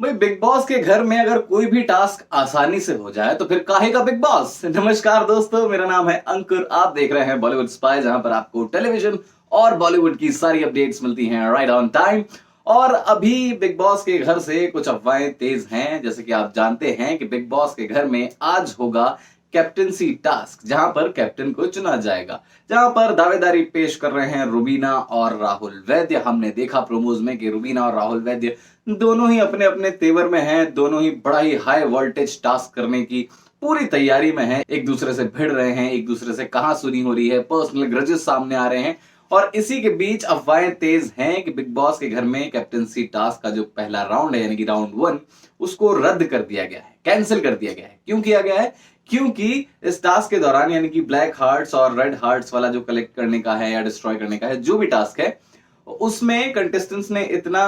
भाई big boss के घर में अगर कोई भी टास्क आसानी से हो जाए तो फिर काहे का बिग बॉस। नमस्कार दोस्तों, मेरा नाम है अंकुर। आप देख रहे हैं बॉलीवुड स्पाई, जहां पर आपको टेलीविजन और बॉलीवुड की सारी अपडेट्स मिलती हैं राइट ऑन टाइम। और अभी बिग बॉस के घर से कुछ अफवाहें तेज हैं। जैसे कि आप जानते हैं कि बिग बॉस के घर में आज होगा कैप्टनसी टास्क, जहां पर कैप्टन को चुना जाएगा, जहां पर दावेदारी पेश कर रहे हैं रुबीना और राहुल वैद्य। हमने देखा प्रोमोज में कि रुबीना और राहुल वैद्य दोनों ही अपने अपने तेवर में हैं, दोनों ही बड़ा ही हाई वोल्टेज टास्क करने की पूरी तैयारी में हैं, एक दूसरे से भिड़ रहे हैं, एक दूसरे से कहासुनी हो रही है, पर्सनल ग्रजेस सामने आ रहे हैं। और इसी के बीच अफवाहें तेज हैं कि बिग बॉस के घर में कैप्टनसी टास्क का जो पहला राउंड है यानी कि राउंड 1, उसको रद्द कर दिया गया है, कैंसिल कर दिया गया है। क्यों किया गया है? क्योंकि इस टास्क के दौरान यानी कि ब्लैक हार्ट्स और रेड हार्ट्स वाला जो कलेक्ट करने का है या डिस्ट्रॉय करने का है, जो भी टास्क है, उसमें कंटेस्टेंट्स ने इतना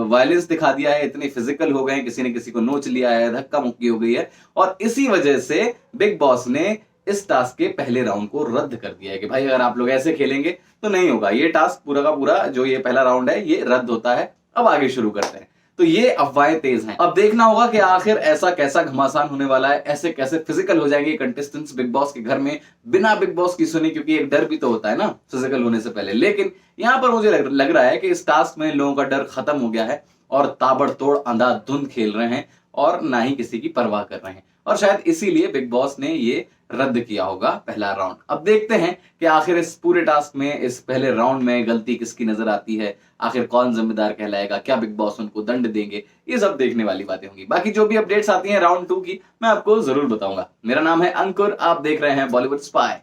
वायलेंस दिखा दिया है, इतने फिजिकल हो गए हैं, किसी ने किसी को नोच लिया है, धक्का मुक्की हो गई है। और इसी वजह से बिग बॉस ने इस टास्क के पहले राउंड को रद्द कर दिया है कि भाई अगर आप लोग ऐसे खेलेंगे तो नहीं होगा, ये टास्क पूरा का पूरा जो ये पहला राउंड है ये रद्द होता है, अब आगे शुरू करते हैं। तो ये अफवाहें तेज हैं। अब देखना होगा कि आखिर ऐसा कैसा घमासान होने वाला है, ऐसे कैसे फिजिकल हो जाएंगे कंटेस्टेंट्स बिग बॉस के घर में बिना बिग बॉस की सुनी, क्योंकि एक डर भी तो होता है ना फिजिकल होने से पहले। लेकिन यहां पर मुझे लग रहा है कि इस टास्क में लोगों का डर खत्म हो गया है और ताबड़तोड़ अंधाधुंध खेल रहे हैं और ना ही किसी की परवाह कर रहे हैं। और शायद इसीलिए बिग बॉस ने ये रद्द किया होगा पहला राउंड। अब देखते हैं कि आखिर इस पूरे टास्क में, इस पहले राउंड में गलती किसकी नजर आती है, आखिर कौन जिम्मेदार कहलाएगा, क्या बिग बॉस उनको दंड देंगे, ये सब देखने वाली बातें होंगी। बाकी जो भी अपडेट्स आती हैं राउंड 2 की, मैं आपको जरूर बताऊंगा। मेरा नाम है अंकुर, आप देख रहे हैं बॉलीवुड स्पाई।